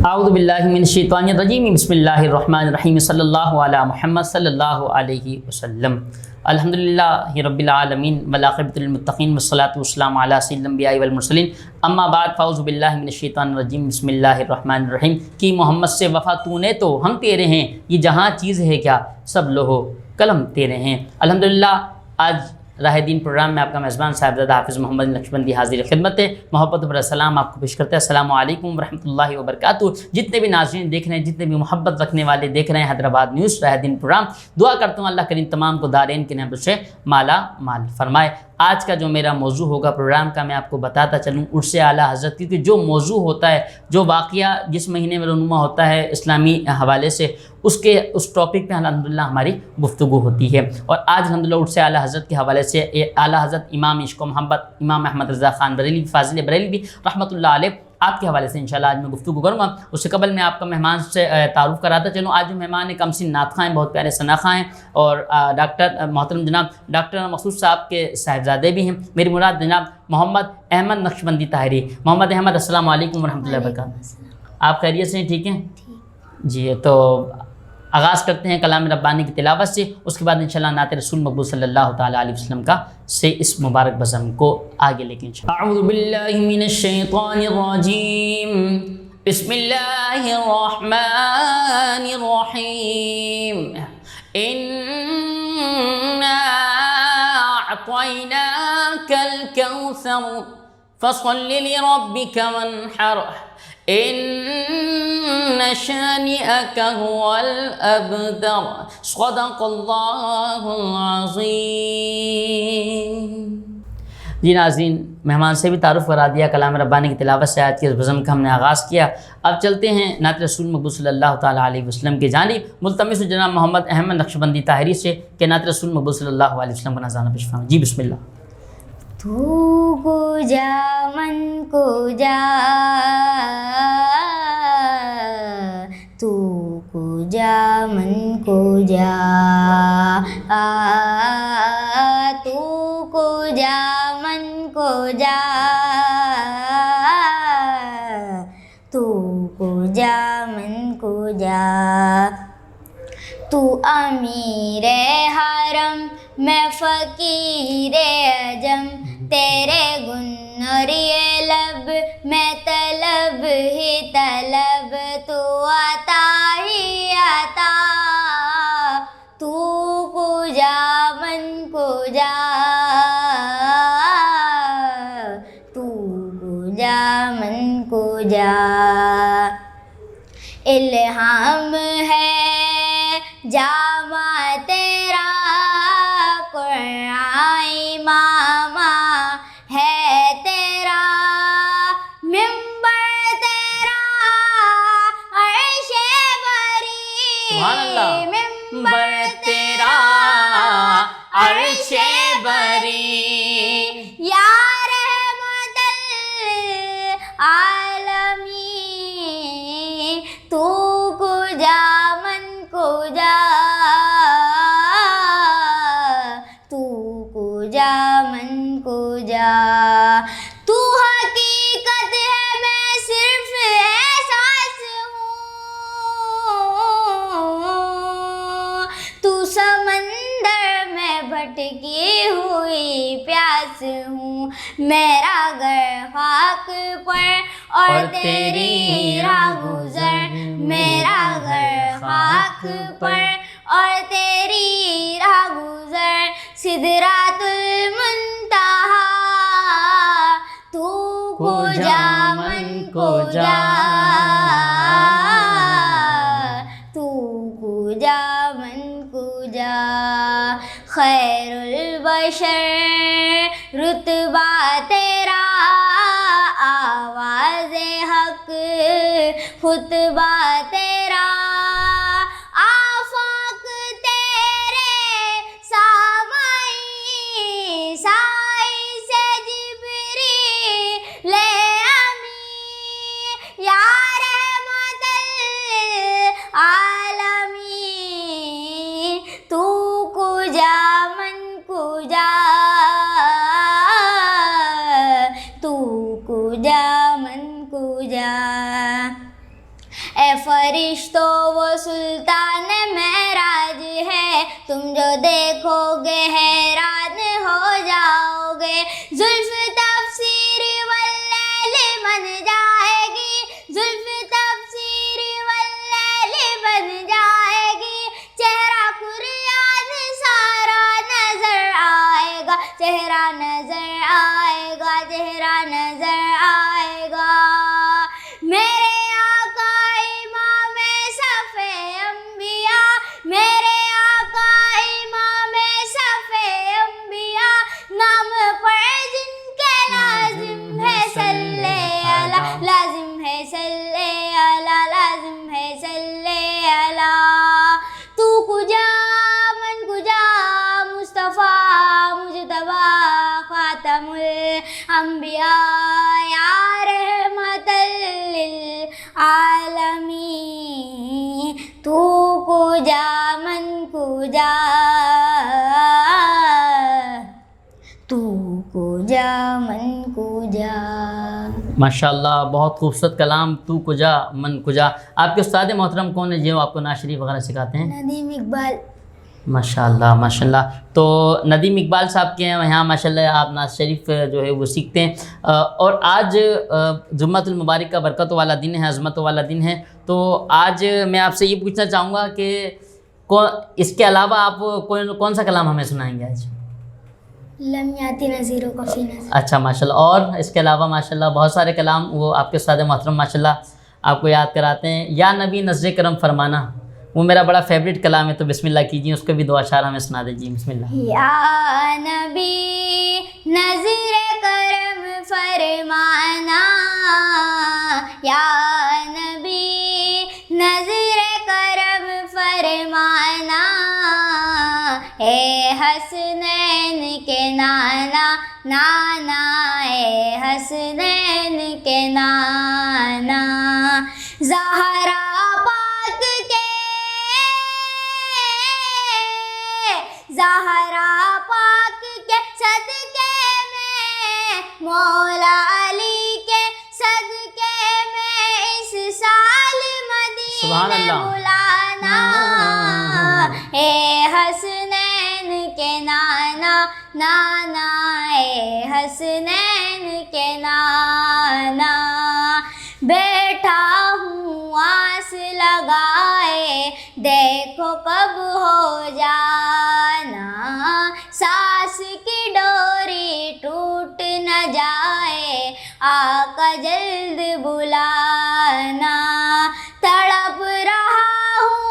اعوذ باللہ من الشیطان الرجیم بسم اللہ الرحمن الرحیم صلی اللہ علی محمد صلی اللہ علیہ وسلم الحمدللہ رب العالمین والعاقبۃ للمتقین والصلاۃ والسلام علی سید الانبیاء والمرسلین اما بعد فاعوذ باللہ من الشیطان الرجیم بسم اللہ الرحمن الرحیم کہ محمد سے وفا تو نے تو ہم تیرے ہیں، یہ جہاں چیز ہے کیا سب لوہو قلم تیرے ہیں۔ الحمدللہ آج راہ دین پروگرام میں آپ کا میزبان صاحبزادہ حافظ محمد نقشبندی حاضر خدمت ہے۔ محبت بھرا سلام آپ کو پیش کرتے ہیں، السلام علیکم ورحمۃ اللہ وبرکاتہ۔ جتنے بھی ناظرین دیکھ رہے ہیں، جتنے بھی محبت رکھنے والے دیکھ رہے ہیں حیدرآباد نیوز راہ دین پروگرام، دعا کرتا ہوں اللہ کریم تمام کو دارین کی نعمت سے مالا مال فرمائے۔ آج کا جو میرا موضوع ہوگا پروگرام کا، میں آپ کو بتاتا چلوں عرس اعلیٰ حضرت، کیونکہ جو موضوع ہوتا ہے، جو واقعہ جس مہینے میں رونما ہوتا ہے اسلامی حوالے سے، اس ٹاپک پہ الحمدللہ ہماری گفتگو ہوتی ہے۔ اور آج الحمدللہ عرس اعلیٰ حضرت کے حوالے سے اعلیٰ حضرت امام عشق و محبت امام احمد رضا خان بریلوی فاضل بریلوی رحمۃ اللہ علیہ آپ کے حوالے سے انشاءاللہ آج میں گفتگو کروں گا۔ اس سے قبل میں آپ کا مہمان سے تعارف کراتا چلوں۔ آج جو مہمان ہیں کم سن نعت خواں ہیں، بہت پیارے ثنا خواں ہیں، اور ڈاکٹر محترم جناب ڈاکٹر مقصود صاحب کے صاحبزادے بھی ہیں۔ میری مراد جناب محمد احمد نقشبندی طاہری۔ محمد احمد السلام علیکم ورحمۃ اللہ وبرکاتہ۔ آپ خیریت سے ہیں؟ ٹھیک ہیں جی۔ تو آغاز کرتے ہیں کلام ربانی کی تلاوت سے، اس کے بعد انشاءاللہ نعت رسول مقبول صلی اللہ تعالیٰ علیہ وسلم کا سے اس مبارک بزم کو آگے لے کے انشاءاللہ۔ اعوذ باللہ من الشیطان الرجیم، بسم اللہ الرحمن الرحیم، انا اعطیناک الکوثر فصل لربک وانحر ان شانئک هو الابتر، صدق اللہ العظیم۔ جی ناظرین، مہمان سے بھی تعارف کرا دیا، کلام ربانی کی تلاوت سے آیت کے اس بزم کا ہم نے آغاز کیا۔ اب چلتے ہیں نعت رسول مقبول صلی اللہ تعالیٰ علیہ وسلم کی جانب، ملتمس جناب محمد احمد نقشبندی طاہری سے کہ نعت رسول مقبول صلی اللہ علیہ وسلم کا نذرانہ پیش فرمائیں۔ جی بسم اللہ۔ تو کو جا من کو جا، تو کو جا من کو جا، تو کو جا من کو جا، تو کو جا من کو جا، تو امیر حرم میں فقیر عجم، تیرے گنری لب میں طلب ہی طلب، تو عطا ہی عطا، تو کو جا من کو جا، تو کو جا من کو جا، الہام ہے جامع تیرا قرآن امام ہے تیرا، ممبر تیرا عرش بری، سبحان اللہ، ممبر تیرا عرش بری، یا رحمت العالمین، تو کو جا من کو جا، تو کو جا من کو جا، تو حقیقت ہے میں صرف احساس ہوں، تو سمندر میں بھٹکی ہوئی پیاس ہوں، میرا گھر خاک پر اور تیری راہ گزر، میرا گھر خاک پر اور تیری راہ گزر، سدرات المنتہا، تو کو جا من کو جا، تو کو جا من کو جا، خیر البشر رتبہ تیرا، آواز حق خطبہ تیرا، آفاق تیرے سامعی، سائی سے جبریل امی، یا رحمت العالمین، تو کو جا من کو جا، تو کو جا من کو جا، فرشتوں وہ سلطان معراج ہے، تم جو دیکھو گے حیران ہو جاؤ گے، زلف تفسیر واللیل بن جائے گی، زلف تفسیر واللیل بن جائے گی، چہرہ قرآن سارا نظر آئے گا، چہرہ نظر آئے گا، چہرہ نظر آئے گا۔ میرے آقا امام صف انبیاء، میرے آقا امام صف انبیاء، نام پر جن کے لازم ہے صلی اللہ، لازم ہے صلی اللہ، لازم ہے صلی اللہ۔ تو کجا من کجا مصطفیٰ مجتبیٰ خاتم الانبیاء یا رحمت للعالمین، تو کجا من کجا، تو کجا من کجا۔ ماشاء اللہ، بہت خوبصورت کلام، تو کجا من کجا۔ آپ کے استاد محترم کون ہیں جو آپ کو نعت شریف وغیرہ سکھاتے ہیں؟ ندیم اقبال۔ ماشاء اللہ ماشاء اللہ۔ تو ندیم اقبال صاحب کے یہاں ماشاء اللہ آپ نعت شریف جو ہے وہ سیکھتے ہیں، اور آج جمعۃ المبارک کا برکتوں والا دن ہے، عظمتوں والا دن ہے، تو آج میں آپ سے یہ پوچھنا چاہوں گا کہ اس کے علاوہ آپ کون سا کلام ہمیں سنائیں گے آج؟ لم یاتی نذیروں کا فی نذیر۔ اچھا ماشاء اللہ۔ اور اس کے علاوہ ماشاء اللہ بہت سارے کلام وہ آپ کے استاد محترم ماشاء اللہ آپ کو یاد کراتے ہیں۔ یا نبی نظر کرم فرمانا، وہ میرا بڑا فیوریٹ کلام ہے، تو بسم اللہ کیجیے، اس کے بھی دو اشعار ہمیں سنا دیجیے، بسم اللہ۔ یا نبی نظر کرم فرمانا، یا نبی نظر کرم فرمانا، اے حسنین کے نانا نانا، اے حسنین کے نانا، زہرا پاک کے، زہرا پاک کے صدقے میں، مولا علی کے صدقے میں، اس سال سبحان مدینے اللہ۔ بلانا، اے حسنین کے نانا نانا، اے حسنین کے نانا، بیٹھا ہوں آس لگائے، دیکھو کب ہو جانا، سانس کی ڈوری ٹوٹ نہ جائے، آقا جلد بلانا، تڑپ رہا ہوں،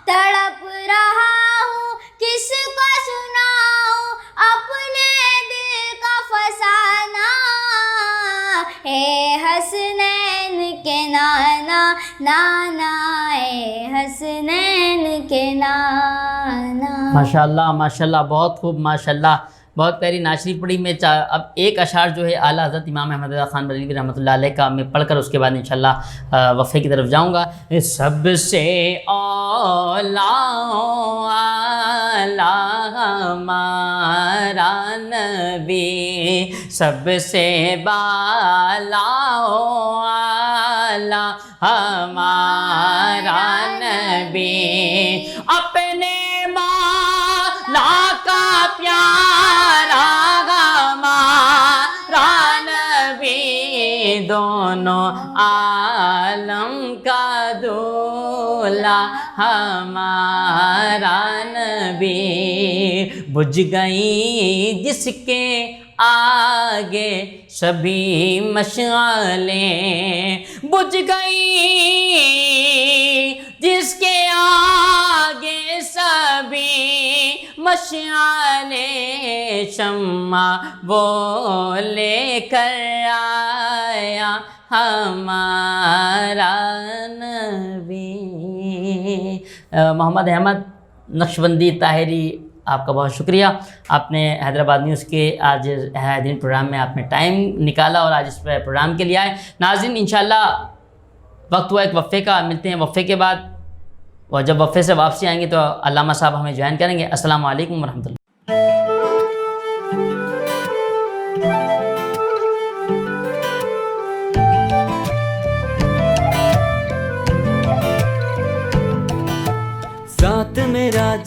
تڑپ رہا ہوں، کس کو سناؤں اپنے دل کا فسانہ، اے حسنین کے نانا نانا، اے حسنین کے نانا۔ ماشاء اللہ ماشاء اللہ، بہت خوب ماشاء اللہ، بہت پیاری نعت شریف پڑھی۔ میں اب ایک اشعار جو ہے اعلیٰ حضرت امام احمد رضا خان بریلوی رحمۃ اللہ علیہ کا میں پڑھ کر اس کے بعد انشاءاللہ وقفے کی طرف جاؤں گا۔ سب سے اعلیٰ ہمارا نبی، سب سے بالا اعلیٰ ہمارا نبی، اپنے مولا کا پیارا ہمارا نبی، دونوں عالم کا دولا ہمارا نبی، بجھ گئی جس کے آگے سبھی مشعلیں، بجھ گئی جس کے آگے سبھی مشعلیں، شمع وہ لے کر آیا ہمارا نبی۔ محمد احمد نقشبندی طاہری، آپ کا بہت شکریہ، آپ نے حیدرآباد نیوز کے آج دن پروگرام میں آپ نے ٹائم نکالا اور آج اس پروگرام کے لیے آئے۔ ناظرین انشاءاللہ وقت ہوا ایک وقفے کا، ملتے ہیں وقفے کے بعد، اور جب وقفے سے واپسی آئیں گے تو علامہ صاحب ہمیں جوائن کریں گے۔ السلام علیکم ورحمۃ اللہ۔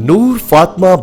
ਨੂਰ Fatima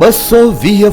220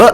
2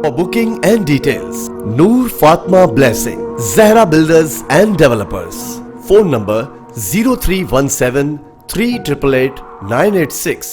For booking and details, Noor Fatma Blessing, Zahra Builders and Developers. Phone number 0317 388 986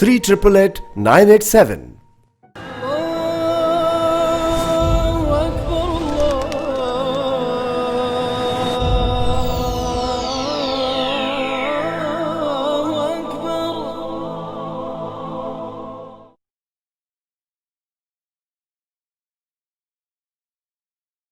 388 987.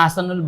ahsanul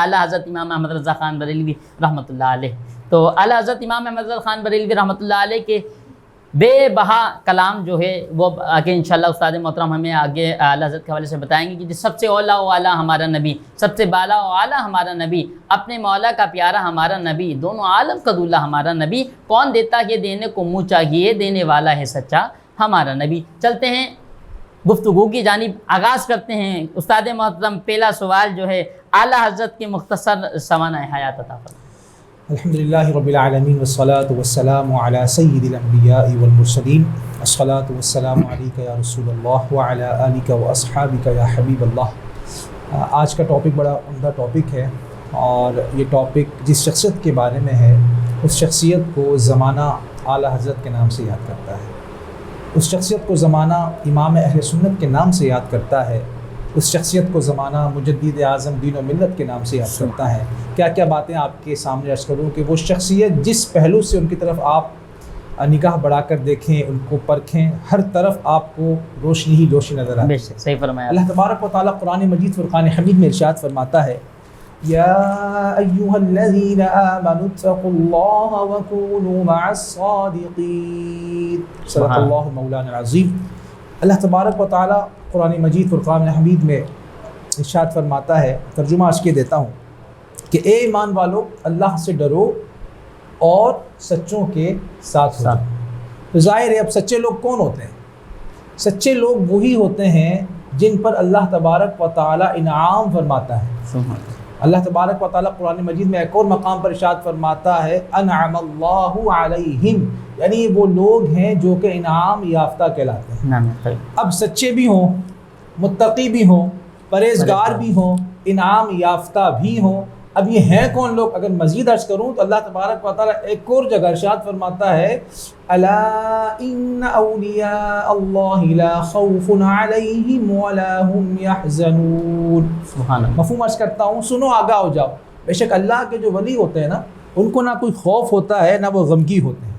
اعلیٰ حضرت امام احمد رضا خان بریلوی رحمۃ اللہ علیہ۔ تو اعلیٰ حضرت امام احمد رضا خان بریلوی رحمۃ اللہ علیہ کے بے بہا کلام جو ہے وہ آگے انشاءاللہ استاد محترم ہمیں آگے اعلیٰ حضرت کے حوالے سے بتائیں گے کہ سب سے اولا و اعلیٰ ہمارا نبی، سب سے بالا و اعلیٰ ہمارا نبی، اپنے مولا کا پیارا ہمارا نبی، دونوں عالم کا دولہ ہمارا نبی، کون دیتا یہ دینے کو منہ چاہیے، دینے والا ہے سچا ہمارا نبی۔ چلتے ہیں گفتگو کی جانب، آغاز کرتے ہیں۔ استاد محترم پہلا سوال جو ہے اعلیٰ حضرت کے مختصر سوانح حیات عطا فرمائیں۔ الحمدللہ رب العالمین والصلاة والسلام علی سید الانبیاء والمرسلین، الصلاة والسلام علیک یا رسول اللہ وعلی آلک واصحابک یا حبیب اللہ۔ آج کا ٹاپک بڑا عمدہ ٹاپک ہے، اور یہ ٹاپک جس شخصیت کے بارے میں ہے اس شخصیت کو زمانہ اعلیٰ حضرت کے نام سے یاد کرتا ہے، اس شخصیت کو زمانہ امام اہل سنت کے نام سے یاد کرتا ہے، اس شخصیت کو زمانہ مجدد اعظم دین و ملت کے نام سے یاد کرتا ہے۔ کیا کیا باتیں آپ کے سامنے عرض کروں کہ وہ شخصیت جس پہلو سے ان کی طرف آپ نگاہ بڑھا کر دیکھیں، ان کو پرکھیں، ہر طرف آپ کو روشنی ہی روشنی نظر آتی ہے۔ صحیح فرمایا۔ اللہ تبارک و تعالیٰ قرآن مجید فرقان حمید میں ارشاد فرماتا ہے، یا ایھا الذین آمنوا اتقوا اللہ وکونوا مع الصادقین، صدق اللہ مولانا العظیم۔ اللہ تبارک و تعالیٰ قرآن مجید فرقان حمید میں ارشاد فرماتا ہے، ترجمہ اس کے دیتا ہوں کہ اے ایمان والو اللہ سے ڈرو اور سچوں کے ساتھ ہو جاؤ۔ تو ظاہر ہے اب سچے لوگ کون ہوتے ہیں؟ سچے لوگ وہی ہوتے ہیں جن پر اللہ تبارک و تعالیٰ انعام فرماتا ہے۔ اللہ تبارک و تعالیٰ قرآن مجید میں ایک اور مقام پر ارشاد فرماتا ہے، انعم اللہ علیہم، یعنی وہ لوگ ہیں جو کہ انعام یافتہ کہلاتے ہیں۔ اب سچے بھی ہوں، متقی بھی ہوں، پرہیزگار بھی ہوں، انعام یافتہ بھی ہوں، اب یہ ہیں کون لوگ؟ اگر مزید عرض کروں تو اللہ تبارک و تعالیٰ ایک اور جگہ ارشاد فرماتا ہے، الا ان اولیاء اللہ لا خوف علیہم ولا هم يحزنون۔ سبحان اللہ۔ مفہوم عرض کرتا ہوں، سنو آگاہ ہو جاؤ، بے شک اللہ کے جو ولی ہوتے ہیں نا، ان کو نہ کوئی خوف ہوتا ہے نہ وہ غمگی ہوتے ہیں۔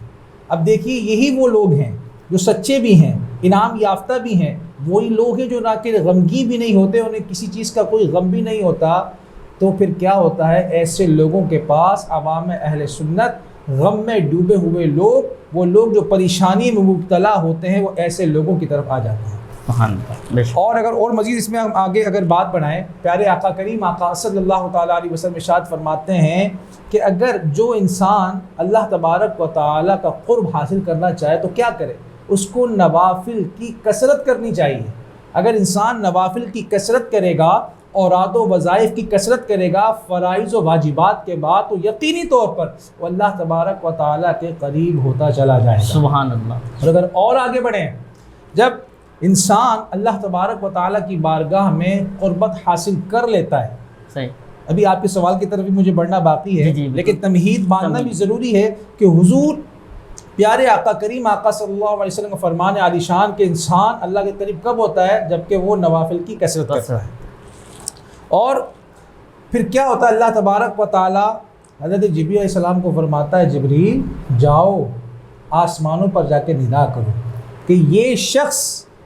اب دیکھیے یہی وہ لوگ ہیں جو سچے بھی ہیں، انعام یافتہ بھی ہیں، وہی لوگ ہیں جو نہ کہ غمگی بھی نہیں ہوتے، انہیں کسی چیز کا کوئی غم بھی نہیں ہوتا۔ تو پھر کیا ہوتا ہے؟ ایسے لوگوں کے پاس عوام اہل سنت، غم میں ڈوبے ہوئے لوگ، وہ لوگ جو پریشانی میں مبتلا ہوتے ہیں، وہ ایسے لوگوں کی طرف آ جاتے ہیں۔ اور اگر اور مزید اس میں ہم آگے اگر بات بڑھائیں، پیارے آقا کریم آقا صلی اللہ تعالیٰ علیہ وسلم ارشاد فرماتے ہیں کہ اگر جو انسان اللہ تبارک و تعالیٰ کا قرب حاصل کرنا چاہے تو کیا کرے؟ اس کو نوافل کی کثرت کرنی چاہیے۔ اگر انسان نوافل کی کثرت کرے گا، اوراد و وظائف کی کثرت کرے گا فرائض و واجبات کے بعد، تو یقینی طور پر وہ اللہ تبارک و تعالیٰ کے قریب ہوتا چلا جائے گا۔ سبحان اللہ۔ اور اگر اور آگے بڑھیں، جب انسان اللہ تبارک و تعالیٰ کی بارگاہ میں قربت حاصل کر لیتا ہے، صحیح، ابھی آپ کے سوال کی طرف بھی مجھے بڑھنا باقی ہے، جی، لیکن تمہید باندھنا بھی ضروری ہے کہ حضور پیارے آقا کریم آقا صلی اللہ علیہ وسلم کا فرمان عالی شان کہ انسان اللہ کے قریب کب ہوتا ہے؟ جبکہ وہ نوافل کی کثرت کرتا ہے۔ اور پھر کیا ہوتا ہے؟ اللہ تبارک و تعالیٰ حضرت جبریل علیہ السلام کو فرماتا ہے، جبریل جاؤ آسمانوں پر جا کے ندا کرو کہ یہ شخص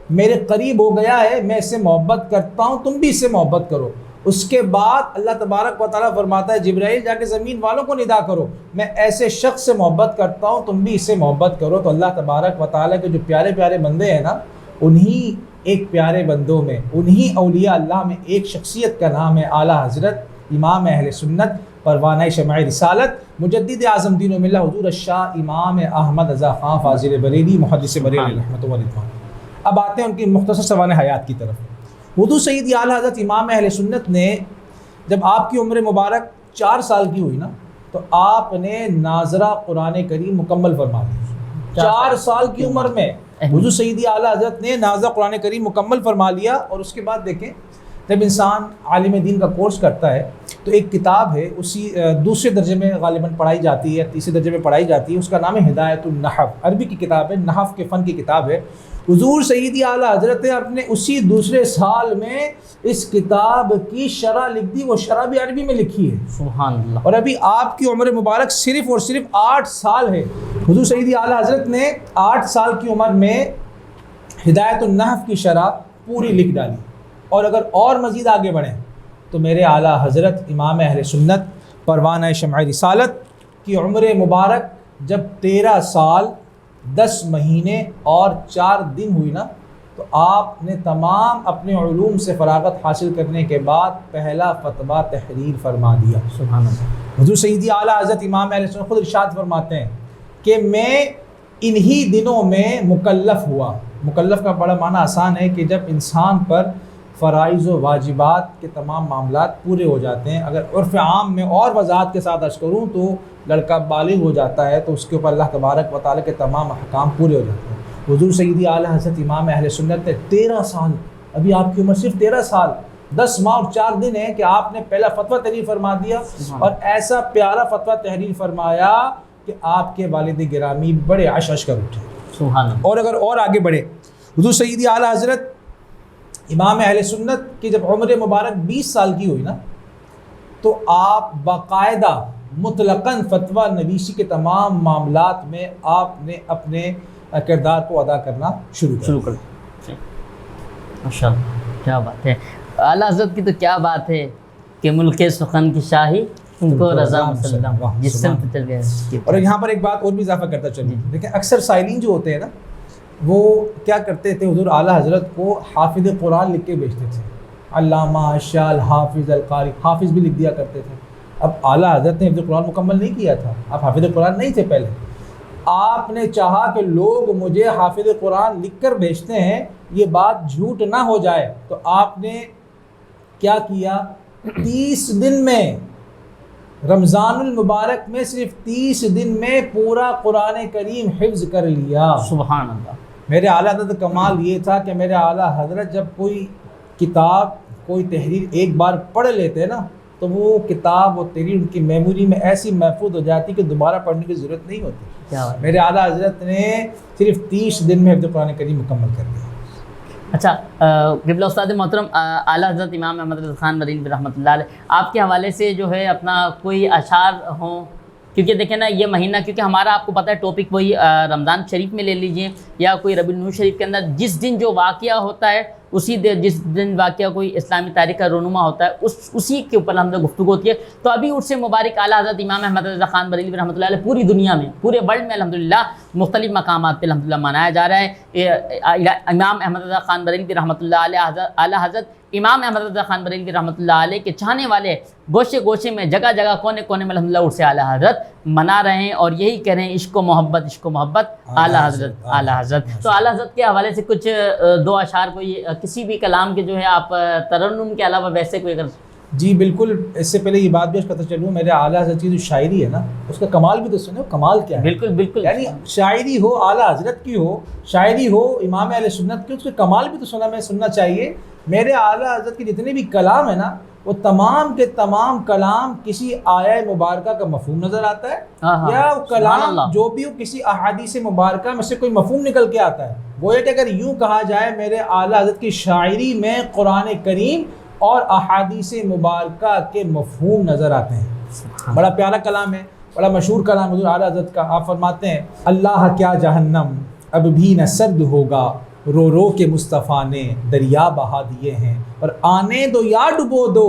میرے قریب ہو گیا ہے، میں اس سے محبت کرتا ہوں، تم بھی اس سے محبت کرو۔ اس کے بعد اللہ تبارک و تعالیٰ فرماتا ہے، جبرائیل جا کے زمین والوں کو ندا کرو، میں ایسے شخص سے محبت کرتا ہوں، تم بھی اس سے محبت کرو۔ تو اللہ تبارک و تعالیٰ کے جو پیارے پیارے بندے ہیں نا، انہی ایک پیارے بندوں میں، انہی اولیاء اللہ میں ایک شخصیت کا نام ہے اعلیٰ حضرت امام اہل سنت پروانہ شمع رسالت مجدد اعظم دین و ملت حضور الشاہ امام احمد رضا خان فاضل بریلی محدث بریلی رحمۃ اللہ علیہ۔ اب آتے ہیں ان کی مختصر سوانح حیات کی طرف۔ حضور سید اعلیٰ حضرت امام اہل سنت نے جب آپ کی عمر مبارک 4 سال کی ہوئی نا، تو آپ نے ناظرہ قرآن کریم مکمل فرما دی۔ 4 سال کی عمر میں حضور سیدی اعلیٰ حضرت نے ناظرہ قرآن کریم مکمل فرما لیا۔ اور اس کے بعد دیکھیں، جب انسان عالم دین کا کورس کرتا ہے تو ایک کتاب ہے، اسی دوسرے درجے میں غالباً پڑھائی جاتی ہے، تیسرے درجے میں پڑھائی جاتی ہے، اس کا نام ہے ہدایت النحو، عربی کی کتاب ہے، نحو کے فن کی کتاب ہے۔ حضور سیدی اعلیٰ حضرت نے اپنے اسی دوسرے سال میں اس کتاب کی شرح لکھ دی، وہ شرح بھی عربی میں لکھی ہے۔ سبحان اللہ۔ اور ابھی آپ کی عمر مبارک صرف اور صرف 8 سال ہے۔ حضور سیدی اعلیٰ حضرت نے 8 سال کی عمر میں ہدایت النحو کی شرح پوری لکھ ڈالی۔ اور اگر اور مزید آگے بڑھیں تو میرے اعلیٰ حضرت امام اہل سنت پروانہ شمع رسالت کی عمر مبارک جب 13 سال 10 مہینے اور 4 دن ہوئی نا، تو آپ نے تمام اپنے علوم سے فراغت حاصل کرنے کے بعد پہلا فتویٰ تحریر فرما دیا. سبحان اللہ. حضور سیدی اعلیٰ حضرت امام اہل سنت خود ارشاد فرماتے ہیں کہ میں انہی دنوں میں مکلف ہوا. مکلف کا بڑا معنی آسان ہے کہ جب انسان پر فرائض و واجبات کے تمام معاملات پورے ہو جاتے ہیں. اگر عرف عام میں اور وضاحت کے ساتھ عرض کروں تو لڑکا بالغ ہو جاتا ہے تو اس کے اوپر اللہ تبارک و تعالیٰ کے تمام احکام پورے ہو جاتے ہیں. حضور سیدی اعلیٰ حضرت امام اہل سنت نے 13 سال، ابھی آپ کی عمر صرف 13 سال 10 ماہ اور 4 دن ہے کہ آپ نے پہلا فتویٰ تحریر فرما دیا، اور ایسا پیارا فتویٰ تحریر فرمایا کہ آپ کے والد گرامی بڑے عش کر اٹھے. سبحان اللہ. اور اگر اور آگے بڑھے، حضور سیدی اعلیٰ حضرت امام اہل سنت کی جب عمر مبارک 20 سال کی ہوئی نا، تو آپ باقاعدہ مطلقاً فتویٰ نویسی کے تمام معاملات میں آپ نے اپنے کردار کو ادا کرنا شروع کر دیا. ماشاء اللہ، کیا بات ہے. اعلیٰ حضرت کی تو کیا بات ہے کہ ملک سخن کی شاہی ان کو رضا مسلم، جس سمت چل گئے. اور یہاں پر ایک بات اور بھی اضافہ کرتا چلوں، دیکھیں اکثر سائلین جو ہوتے ہیں نا، وہ کیا کرتے تھے، حضور اعلیٰ حضرت کو حافظ قرآن لکھ کے بیچتے تھے. علامہ شال حافظ القاری، حافظ بھی لکھ دیا کرتے تھے. اب اعلیٰ حضرت نے حفظ قرآن مکمل نہیں کیا تھا، آپ حافظ قرآن نہیں تھے پہلے. آپ نے چاہا کہ لوگ مجھے حافظ قرآن لکھ کر بھیجتے ہیں، یہ بات جھوٹ نہ ہو جائے، تو آپ نے کیا کیا، 30 دن میں، رمضان المبارک میں صرف 30 دن میں پورا قرآن کریم حفظ کر لیا. سبحان اللہ. میرے اعلیٰ حضرت کا کمال یہ تھا کہ میرے اعلیٰ حضرت جب کوئی کتاب کوئی تحریر ایک بار پڑھ لیتے نا، تو وہ کتاب وہ تحریر ان کی میموری میں ایسی محفوظ ہو جاتی کہ دوبارہ پڑھنے کی ضرورت نہیں ہوتی. میرے اعلیٰ حضرت نے صرف 30 دن میں حفظ قرآن کریم مکمل کر دیا. اچھا قبلہ استاد محترم اعلیٰ حضرت امام احمد رضا خان بریلوی رحمۃ اللہ علیہ، آپ کے حوالے سے جو ہے اپنا کوئی اشعار ہوں، کیونکہ دیکھیں نا یہ مہینہ، کیونکہ ہمارا آپ کو پتہ ہے ٹاپک وہی رمضان شریف میں لے لیجئے یا کوئی ربیع النور شریف کے اندر جس دن جو واقعہ ہوتا ہے، اسی دن جس دن واقعہ کوئی اسلامی تاریخ کا رونما ہوتا ہے اسی کے اوپر ہم نے گفتگو ہوتی ہے. تو ابھی اس سے مبارک اعلیٰ حضرت امام احمد رضا خان بریلوی رحمۃ اللہ علیہ پوری دنیا میں، پورے ورلڈ میں الحمدللہ مختلف مقامات پہ الحمدللہ منایا جا رہا ہے. امام احمد رضا خان بریلوی رحمۃ اللہ علیہ، اعلیٰ حضرت امام احمد رضا خان بریلوی رحمۃ اللہ علیہ کے چاہنے والے گوشے گوشے میں، جگہ جگہ، کونے کونے میں الحمدللہ عرس اعلیٰ حضرت منا رہے ہیں، اور یہی کہہ رہے ہیں عشق و محبت، عشق و محبت اعلیٰ حضرت، اعلیٰ حضرت. تو اعلیٰ حضرت کے حوالے سے کچھ 2 اشعار، کوئی کسی بھی کلام کے جو ہے آپ ترنم کے علاوہ ویسے کوئی اگر. جی بالکل. اس سے پہلے یہ بات بھی پتہ چلوں، میرے اعلیٰ حضرت کی جو شاعری ہے نا، اس کا کمال بھی تو سنو. کمال کیا ہے؟ بالکل بالکل. یعنی شاعری ہو اعلیٰ حضرت کی ہو، شاعری ہو امام اہل سنت کی، اس کا کمال بھی تو سننا چاہیے. میرے اعلیٰ حضرت کے جتنے بھی کلام ہیں نا، وہ تمام کے تمام کلام کسی آیہ مبارکہ کا مفہوم نظر آتا ہے، یا وہ کلام جو بھی ہو کسی احادیث مبارکہ میں سے کوئی مفہوم نکل کے آتا ہے. وہ یہ کہ اگر یوں کہا جائے میرے اعلیٰ حضرت کی شاعری میں قرآن کریم اور احادیث مبارکہ کے مفہوم نظر آتے ہیں. بڑا پیارا کلام ہے، بڑا مشہور کلام حضور اعلیٰ حضرت کا. آپ فرماتے ہیں، اللہ کیا جہنم اب بھی نہ سرد ہوگا، رو رو کے مصطفیٰ نے دریا بہا دیے ہیں، اور آنے دو یا ڈبو دو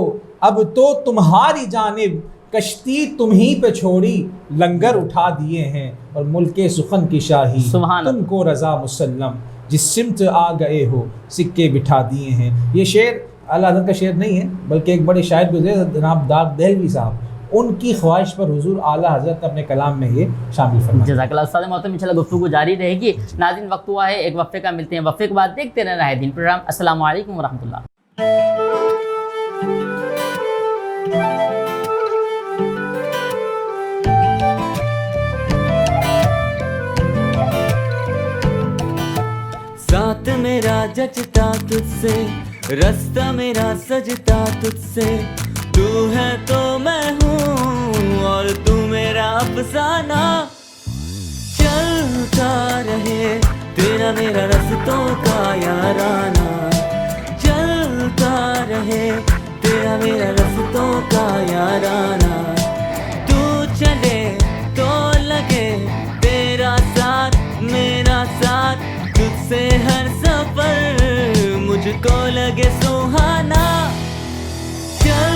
اب تو تمہاری جانب، کشتی تم ہی پہ چھوڑی لنگر اٹھا دیے ہیں، اور ملک سخن کی شاہی تم کو رضا مسلم، جس سمت آ گئے ہو سکے بٹھا دیے ہیں. یہ شعر اعلیٰ حضرت کا شعر نہیں ہے، بلکہ ایک بڑے شاعر گزرے جناب داغ دہلوی صاحب، ان کی خواہش پر حضور اعلیٰ حضرت نے اپنے کلام میں یہ شامل فرمایا. جزاک اللہ. استاد محترم انشاءاللہ گفتگو جاری رہے گی. ناظرین وقت ہوا ہے ایک وقفے کا، ملتے ہیں وقفے کے بعد. دیکھتے رہنا ہے دین پروگرام. السلام علیکم ورحمۃ اللہ. ساتھ میرا جچتا تجھ سے، رستہ میرا سجتا تجھ سے، تو ہے تو میں ہوں اور تو میرا افسانہ، چلتا رہے تیرا میرا رستوں کا یارانہ، چلتا رہے تیرا میرا رستوں کا یارانہ، تو چلے تو لگے تیرا ساتھ میرا ساتھ، تجھ سے ہر سفر مجھ کو لگے سہانا، چل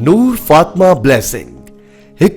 ਨੂਰ ਫਾਤਮਾ ਬਲੈਸਿੰਗ ਇੱਕ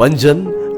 5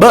2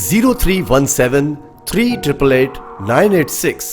0317 388 986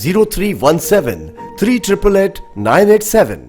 0317 388 987।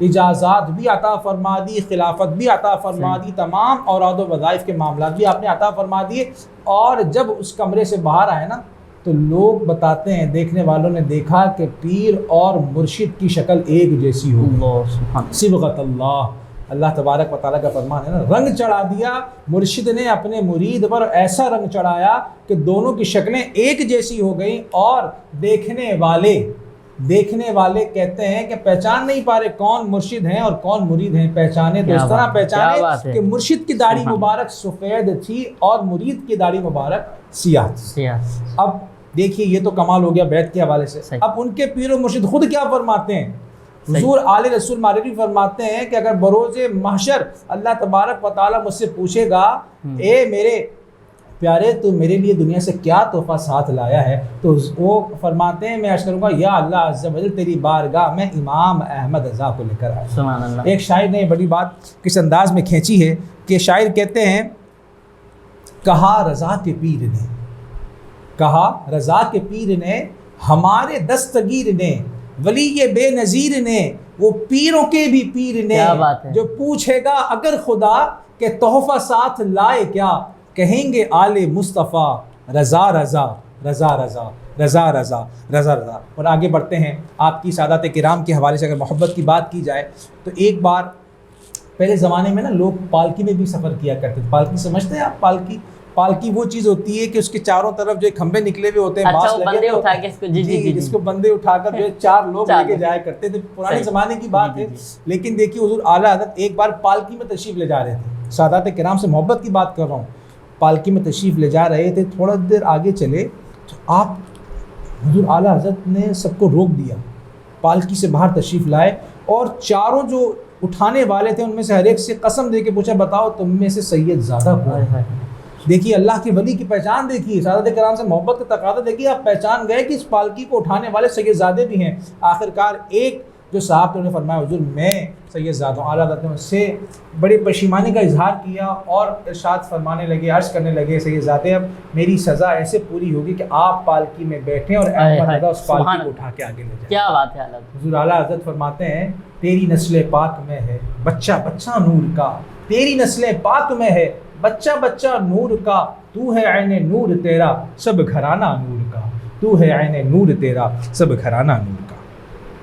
اجازات بھی عطا فرما دی، خلافت بھی عطا فرما دی، تمام اوراد و وظائف کے معاملات بھی آپ نے عطا فرما دیے. اور جب اس کمرے سے باہر آئے نا تو لوگ بتاتے ہیں، دیکھنے والوں نے دیکھا کہ پیر اور مرشد کی شکل ایک جیسی ہو گئی. صبغت اللہ، اللہ تبارک و تعالیٰ کا فرمان ہے نا، رنگ چڑھا دیا مرشد نے اپنے مرید پر، ایسا رنگ چڑھایا کہ دونوں کی شکلیں ایک جیسی ہو گئیں. اور دیکھنے والے کہتے ہیں کہ پہچان نہیں پا رہے کون مرشد ہیں اور کون مرید ہیں. پہچانے تو اس طرح پہچانے کہ مرشد کی داڑھی مبارک سفید تھی اور مرید کی داڑھی مبارک سیاہ تھی. اب دیکھیے یہ تو کمال ہو گیا بیعت کے حوالے سے. اب ان کے پیر و مرشد خود کیا فرماتے ہیں؟ حضور آل رسول ماریری فرماتے ہیں کہ اگر بروز محشر اللہ تبارک و تعالیٰ مجھ سے پوچھے گا اے میرے پیارے تو میرے لیے دنیا سے کیا تحفہ ساتھ لایا ہے، تو وہ فرماتے ہیں میں عرض کروں گا یا اللہ عز و جل تیری بارگاہ میں امام احمد رضا کو لے کر آیا. سبحان اللہ. ایک شاعر نے بڑی بات کس انداز میں کھینچی ہے کہ شاعر کہتے ہیں کہا رضا کے پیر نے ہمارے دستگیر نے، ولی بے نظیر نے، وہ پیروں کے بھی پیر نے، جو پوچھے گا اگر خدا کہ تحفہ ساتھ لائے کیا، کہیں گے آل مصطفیٰ رضا رضا رضا رضا رضا رضا رضا رضا. اور آگے بڑھتے ہیں. آپ کی سادات کرام کے حوالے سے اگر محبت کی بات کی جائے تو ایک بار پہلے زمانے میں نا لوگ پالکی میں بھی سفر کیا کرتے تھے. پالکی سمجھتے ہیں آپ؟ پالکی وہ چیز ہوتی ہے کہ اس کے چاروں طرف جو کھمبے نکلے ہوئے ہوتے ہیں، بانس لگے ہوئے، جس کو بندے اٹھا کر جو 4 لوگ لے کے جایا کرتے تھے. پرانے زمانے کی بات ہے. لیکن دیکھیے حضور اعلیٰ حضرت ایک بار پالکی میں تشریف لے جا رہے تھے. سادات کرام سے محبت کی بات کر رہا ہوں. پالکی میں تشریف لے جا رہے تھے، تھوڑا دیر آگے چلے تو آپ حضور اعلیٰ حضرت نے سب کو روک دیا، پالکی سے باہر تشریف لائے اور چاروں جو اٹھانے والے تھے ان میں سے ہر ایک سے قسم دے کے پوچھا بتاؤ تم میں سے سید زادہ کون ہے؟ دیکھیے اللہ کے ولی کی پہچان دیکھیے، سادات کرام سے محبت کا تقاضا دیکھیے. آپ پہچان گئے کہ اس پالکی کو اٹھانے والے سید زادے بھی ہیں. آخرکار ایک جو صاحب نے فرمایا حضور میں سید زادہ ہوں. اعلیٰ حضرت نے اس سے بڑی پشیمانی کا اظہار کیا اور ارشاد فرمانے لگے، عرض کرنے لگے سید زادے اب میری سزا ایسے پوری ہوگی کہ آپ پالکی میں بیٹھیں اور احمد رضا اس پالکی کو اٹھا کے آگے لے جائیں. کیا بات ہے. حضور اعلیٰ حضرت فرماتے ہیں تیری نسل پاک میں ہے بچہ بچہ نور کا، تیری نسل پاک میں ہے بچہ بچہ نور کا، تو ہے عین نور تیرا سب گھرانہ نور کا، تو ہے عین نور تیرا سب گھرانہ نور کا.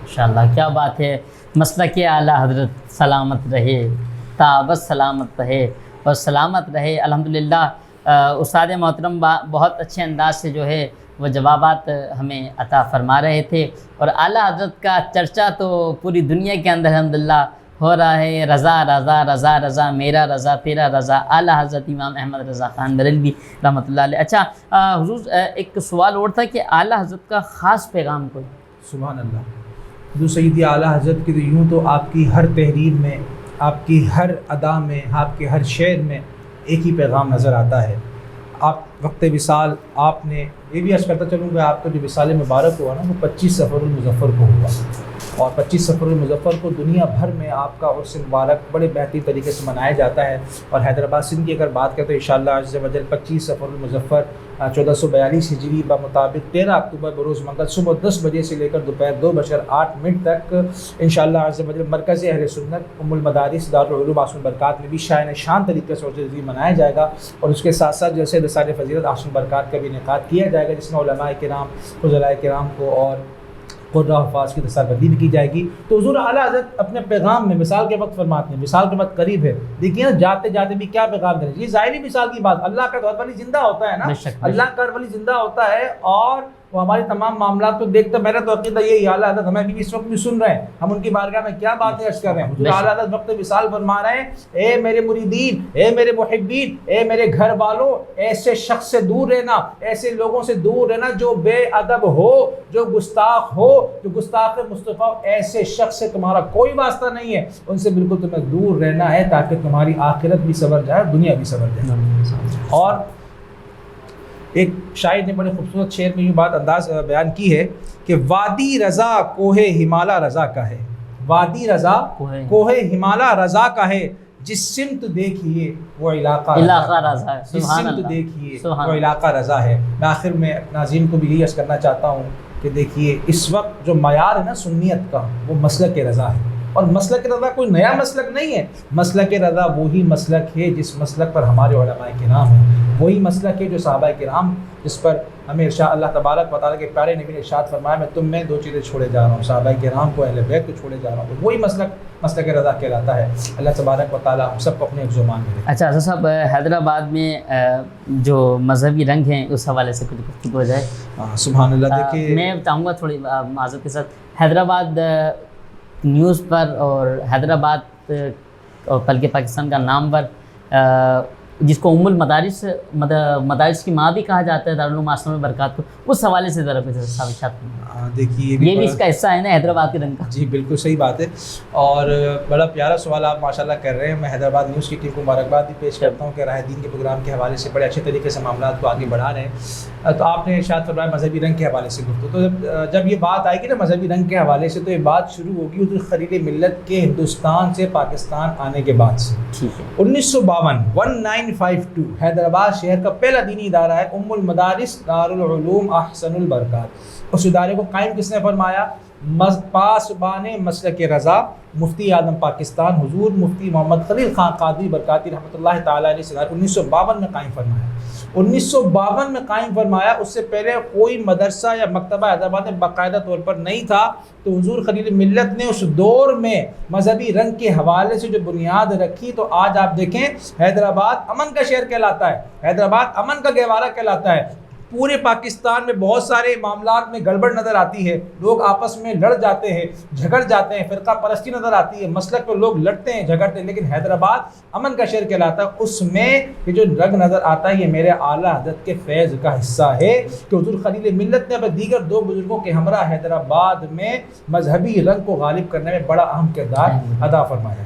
ماشاءاللہ کیا بات ہے. مسلک اعلیٰ حضرت سلامت رہے، تابت سلامت رہے اور سلامت رہے. الحمدللہ استاد محترم بہت اچھے انداز سے جو ہے وہ جوابات ہمیں عطا فرما رہے تھے. اور اعلیٰ حضرت کا چرچا تو پوری دنیا کے اندر الحمدللہ ہو رہا ہے. رضا رضا رضا رضا، میرا رضا تیرا رضا. اعلیٰ حضرت امام احمد رضا خان بریلوی رحمۃ اللہ علیہ. اچھا حضور ایک سوال اور تھا کہ اعلیٰ حضرت کا خاص پیغام کوئی؟ سبحان اللہ. حضور سیدی اعلیٰ حضرت کی تو یوں تو آپ کی ہر تحریر میں، آپ کی ہر ادا میں، آپ کے ہر شعر میں ایک ہی پیغام نظر آتا ہے. آپ وقت وصال آپ نے یہ بھی عرض کرتا چلوں کہ آپ کا جو وصال مبارک ہوا نا وہ 25 صفر المظفر کو ہوا، اور 25 صفر المظفر کو دنیا بھر میں آپ کا عرس مبارک بڑے بہترین طریقے سے منایا جاتا ہے. اور حیدرآباد سندھ کی اگر بات کریں تو انشاءاللہ عز و جل 25 صفر المظفر 1442 ہجری بمطابق 13 اکتوبر بروز منگل صبح 10 بجے سے لے کر دوپہر 2:08 تک انشاءاللہ عز و جل مرکز اہل سنت ام المدارس دارالعلوم آسن برکات میں بھی شائن شان طریقے سے عرس منایا جائے گا. اور اس کے ساتھ ساتھ جیسے رسالہ فضیلت آسن برکات کا بھی انعقاد کیا جائے گا جس میں علماء کرام فضلاء کرام کو اور قرہ حفاظ کی دستار بندی بھی کی جائے گی. تو حضور اعلیٰ حضرت اپنے پیغام میں مثال کے وقت فرماتے ہیں، مثال کے وقت قریب ہے. دیکھیے نا جاتے جاتے بھی کیا پیغام دیں. یہ ظاہری مثال کی بات، اللہ کا گھر والی زندہ ہوتا ہے نا، اللہ کا گھر والی زندہ ہوتا ہے اور وہ ہماری تمام معاملات کو دیکھتا. میرا تو عقیدہ یہی اعلیٰ حضرت ہمیں بھی اس وقت بھی سن رہے ہیں، ہم ان کی بارگاہ میں کیا باتیں عرض کر رہے ہیں. حضور اعلیٰ حضرت وقت مثال فرما رہے ہیں اے میرے مریدین، اے میرے محبین، اے میرے گھر والوں، ایسے شخص سے دور رہنا، ایسے لوگوں سے دور رہنا جو بے ادب ہو، جو گستاخ ہو، جو گستاخ مصطفیٰ، ایسے شخص سے تمہارا کوئی واسطہ نہیں ہے. ان سے بالکل تمہیں دور رہنا ہے تاکہ تمہاری آخرت بھی سنور جائے اور دنیا بھی سنور جائے. اور ایک شاعر نے بڑے خوبصورت شعر میں یہ بات انداز بیان کی ہے کہ وادی رضا کوہ ہمالہ رضا کا ہے، وادی رضا کوہ ہمالہ رضا کا ہے، جس سمت دیکھیے وہ علاقہ رضا ہے، جس سمت دیکھیے وہ علاقہ رضا ہے. میں آخر میں ناظرین کو بھی یہی عرض کرنا چاہتا ہوں کہ دیکھیے اس وقت جو معیار ہے نا سنیت کا وہ مسلک رضا ہے. اور مسلک رضا کوئی نیا مسلک نہیں ہے، مسلک رضا وہی مسلک ہے جس مسلک پر ہمارے علماء کرام ہیں، وہی مسلک ہے جو صحابہ کرام جس پر ہمیں ارشاد اللہ تبارک و تعالیٰ کے پیارے نبی نے ارشاد فرمایا میں تم میں 2 چیزیں چھوڑے جا رہا ہوں، صحابہ کرام کو، اہل بیت کو چھوڑے جا رہا ہوں، تو وہی مسلک رضا کہلاتا ہے۔ اللہ تبارک و تعالیٰ ہم سب کو اپنے زبان میں دے۔ اچھا حضرت صاحب، حیدرآباد میں جو مذہبی رنگ ہیں اس حوالے سے کچھ گفتگو ہو جائے۔ سبحان اللہ۔ دیکھیے میں چاہوں گا تھوڑی معذرت کے ساتھ، حیدرآباد نیوز پر اور حیدرآباد اور بلکہ پاکستان کا نامور جس کو ام المدارس مدارس کی ماں بھی کہا جاتا ہے دارالعلوم اسلامیہ برکات کو، اس حوالے سے ذرا کچھ ثابت۔ دیکھیے یہ بھی اس کا حصہ ہے نا حیدرآباد کے رنگ کا۔ جی بالکل صحیح بات ہے، اور بڑا پیارا سوال آپ ماشاءاللہ کر رہے ہیں۔ میں حیدرآباد نیوز کی ٹیم کو مبارکباد بھی پیش کرتا ہوں کہ راہ دین کے پروگرام کے حوالے سے بڑے اچھے طریقے سے معاملات کو آگے بڑھا رہے ہیں۔ تو آپ نے ارشاد فرمایا مذہبی رنگ کے حوالے سے گفتگو، تو جب یہ بات آئے گی نا مذہبی رنگ کے حوالے سے، تو یہ بات شروع ہوگی حضور خلیل ملت کے ہندوستان سے پاکستان آنے کے بعد سے۔ 1952 حیدرآباد شہر کا پہلا دینی ادارہ ہے ام المدارس دارالعلوم احسن البرکات۔ اس ادارے کو قائم کس نے فرمایا؟ پاسبان مسلک رضا مفتی اعظم پاکستان حضور مفتی محمد خلیل خان قادری برکاتی رحمۃ اللہ تعالیٰ علیہ سے 1952 میں قائم فرمایا۔ 1952 میں قائم فرمایا، اس سے پہلے کوئی مدرسہ یا مکتبہ حیدرآباد میں باقاعدہ طور پر نہیں تھا۔ تو حضور خلیل ملت نے اس دور میں مذہبی رنگ کے حوالے سے جو بنیاد رکھی، تو آج آپ دیکھیں حیدرآباد امن کا شہر کہلاتا ہے، حیدرآباد امن کا گہوارہ کہلاتا ہے۔ پورے پاکستان میں بہت سارے معاملات میں گڑبڑ نظر آتی ہے، لوگ آپس میں لڑ جاتے ہیں، جھگڑ جاتے ہیں، فرقہ پرستی نظر آتی ہے، مسلک پہ لوگ لڑتے ہیں، جھگڑتے ہیں، لیکن حیدرآباد امن کا شہر کہلاتا ہے۔ اس میں یہ جو رنگ نظر آتا ہے یہ میرے اعلیٰ حضرت کے فیض کا حصہ ہے کہ حضور خلیل ملت نے اپنے دیگر 2 بزرگوں کے ہمراہ حیدرآباد میں مذہبی رنگ کو غالب کرنے میں بڑا اہم کردار ادا فرمایا ہے۔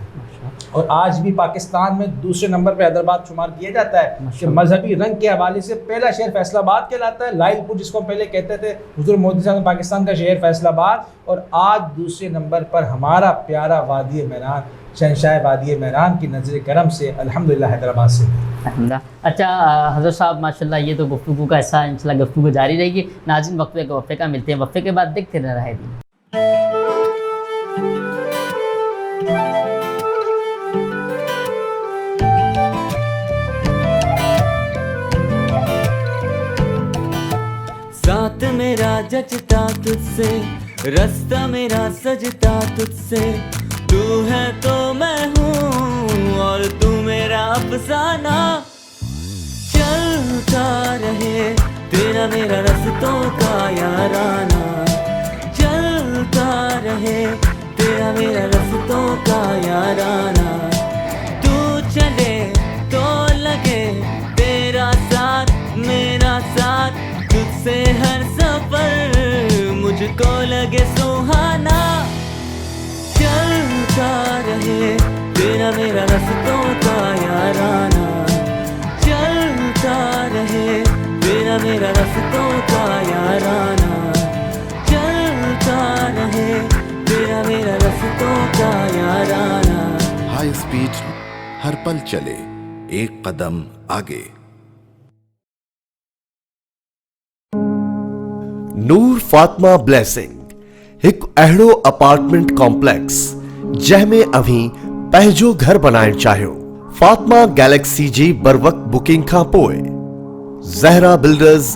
اور آج بھی پاکستان میں دوسرے نمبر پہ حیدرآباد شمار کیا جاتا ہے کہ مذہبی رنگ کے حوالے سے پہلا شہر فیصل آباد کہلاتا ہے، لائل پور جس کو ہم پہلے کہتے تھے، حضور مودی صاحب نے پاکستان کا شہر فیصل آباد، اور آج دوسرے نمبر پر ہمارا پیارا وادی میران، شہنشاہ وادی میران کی نظر کرم سے الحمدللہ حیدرآباد سے۔ الحمدللہ۔ اچھا حضرت صاحب ماشاءاللہ یہ تو گفتگو کا حصہ، انشاءاللہ گفتگو جاری رہے گی۔ ناظرین وقفے کا ملتے ہیں، وقفے کے بعد دیکھتے رہنا ہے دین۔ ساتھ میرا جچتا تجھ سے، رستہ میرا سجتا تجھ سے، تو ہے تو میں ہوں اور تو میرا افسانہ، چلتا رہے تیرا میرا رستوں کا یارانہ، چلتا رہے تیرا میرا رستوں کا یارانہ، تو چلے تو لگے تیرا ساتھ میرا ساتھ، تجھ سے ہر سفر مجھ کو لگے سہانا، چلتا رہے تیرا میرا رستوں کا یارانہ، چلتا رہے تیرا میرا رستوں کا یارانہ، چلتا رہے تیرا میرا رستوں کا یارانہ۔ ہائی اسپیڈ ہر پل چلے، ایک قدم آگے۔ نور فاطمہ بلیسنگ ایک اہڑو اپارٹمنٹ کمپلیکس جہ میں اویں پہجو گھر بنائن چاہیو، فاطمہ گیلیکسی جی بر وقت بکنگ کا پوئے زہرا بلڈرز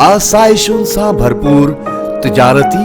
آسائشن سان بھرپور تجارتی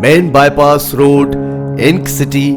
مین بائی پاس روڈ، انک سٹی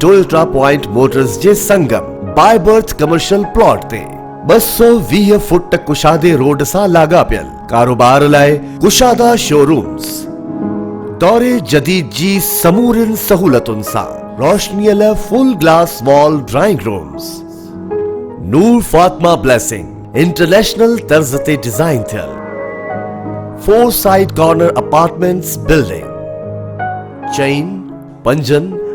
ٹویوٹا پوائنٹ موٹرز جے سنگم بائی برتھ کمرشل پلاٹ تے 220 فٹ کشادے روڈ سا لاگا پیل کاروبار لائے کشادہ شو رومز، دورے جدید جی سمورن سہولتن سا روشنی full glass wall drawing rooms. Noor Fatima blessing international طرز تے ڈیزائن تھل 4 سائڈ کارنر اپارٹمنٹس بلڈنگ چین 5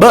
2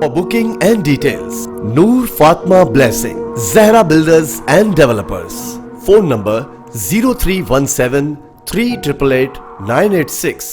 For booking and details, Noor Fatma Blessing, Zahra Builders and Developers. Phone number 0317 388 986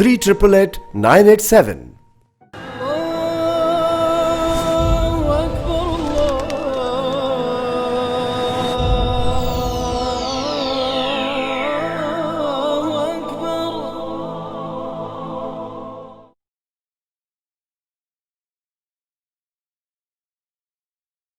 388 987।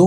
2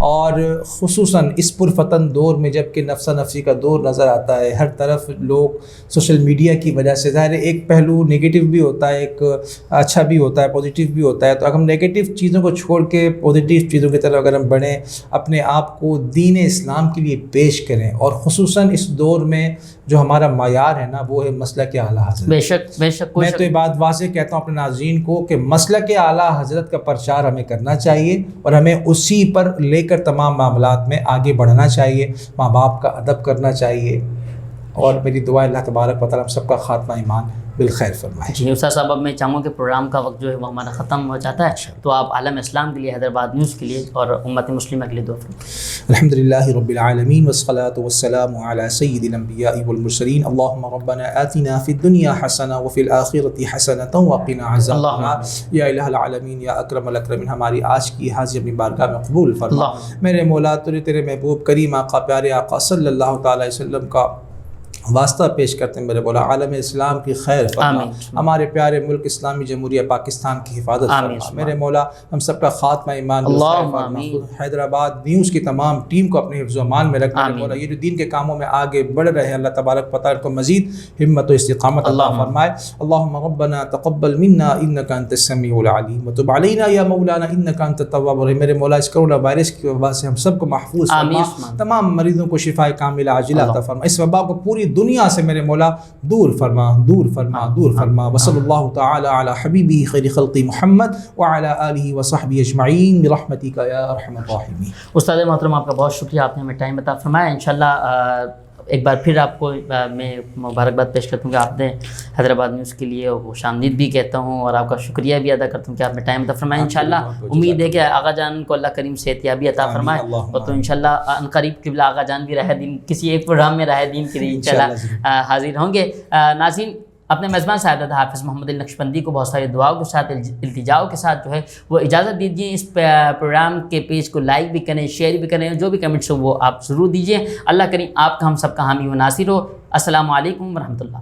اور خصوصاً اس پرفتن دور میں جب کہ نفسا نفسی کا دور نظر آتا ہے، ہر طرف لوگ سوشل میڈیا کی وجہ سے، ظاہر ہے ایک پہلو نگیٹو بھی ہوتا ہے، ایک اچھا بھی ہوتا ہے، پازیٹیو بھی ہوتا ہے، تو اگر ہم نگیٹو چیزوں کو چھوڑ کے پازیٹیو چیزوں کی طرف اگر ہم بڑھیں، اپنے آپ کو دین اسلام کے لیے پیش کریں، اور خصوصاً اس دور میں جو ہمارا معیار ہے نا وہ ہے مسلک اعلیٰ حضرت۔ بے شک میں تو یہ بات واضح کہتا ہوں اپنے ناظرین کو کہ مسلک اعلیٰ حضرت کا پرچار ہمیں کرنا چاہیے، اور ہمیں اسی پر لے کر تمام معاملات میں آگے بڑھنا چاہیے، ماں باپ کا ادب کرنا چاہیے، اور میری دعا اللہ تبارک و تعالیٰ ہم سب کا خاتمہ ایمان بالخیر فرمائے۔ جی استاد صاحب، اب میں چاہوں گا کہ پروگرام کا وقت جو ہے وہ ہمارا ختم ہو جاتا ہے، تو آپ عالم اسلام کے لیے، حیدرآباد نیوز کے لیے اور امت مسلمہ کے لیے دعا فرمائیں۔ الحمدللہ رب العالمین والصلاة والسلام علی سید الانبیاء والمرسلین، اللہم ربنا آتنا فی الدنیا حسنہ وفی الآخرۃ حسنۃ وقنا عذاب النار۔ یا الہ العالمین، یا اکرم الاکرمین، ہماری آج کی حاضری اپنی بارگاہ میں قبول فرما۔ میرے مولا تیرے محبوب کریم آقا، پیارے آقا صلی اللہ تعالی وسلم کا واسطہ پیش کرتے ہیں میرے مولا، عالم اسلام کی خیر فرما، ہمارے پیارے ملک اسلامی جمہوریہ پاکستان کی حفاظت فرما میرے مولا، ہم سب کا خاتمہ ایمان فرما، حیدرآباد نیوز کی تمام ٹیم کو اپنے حفظ و امان میں رکھ میرے مولا، یہ جو دین کے کاموں میں آگے بڑھ رہے ہیں، اللہ تبارک و تعالیٰ کو مزید ہمت و استقامت عطا فرمائے۔ اللہم ربنا تقبل منا انک انت السمیع العلیم وتب علینا یا مولانا انک انت التواب الرحیم۔ میرے مولا، اس کرونا وائرس کی وبا سے ہم سب کو محفوظ فرما، تمام مریضوں کو شفاء کاملہ عاجلہ عطا فرما، اس وبا کو پوری دنیا سے میرے مولا دور فرما، دور فرما، دور فرما۔ وصلی اللہ تعالی علی حبیبی خیر خلق محمد وعلی آلہ وصحبہ اجمعین برحمتک یا ارحم الراحمین۔ استاد محترم، آپ کا بہت شکریہ، آپ نے ہمیں ٹائم عطا فرمایا۔ انشاءاللہ ایک بار پھر آپ کو میں مبارکباد پیش کرتا ہوں کہ آپ نے حیدرآباد نیوز کے لیے خوش آمدید بھی کہتا ہوں، اور آپ کا شکریہ بھی ادا کرتا ہوں کہ آپ نے ٹائم عطا فرمایا۔ انشاءاللہ امید ہے کہ آغا جان کو اللہ کریم صحت یابی عطا فرمائے، اور تو انشاءاللہ عنقریب قبلہ آغا جان بھی راہ دین کسی ایک پروگرام میں راہ دین کے لیے انشاءاللہ حاضر ہوں گے۔ ناظرین، اپنے میزبان سعادت حافظ محمد النقشبندی کو بہت ساری دعاؤں کے ساتھ، التجاؤں کے ساتھ جو ہے وہ اجازت دیجیے۔ اس پروگرام کے پیج کو لائک بھی کریں، شیئر بھی کریں، جو بھی کمنٹس ہو وہ آپ ضرور دیجیے۔ اللہ کریم آپ کا ہم سب کا حامی و ناصر ہو۔ السلام علیکم ورحمۃ اللہ۔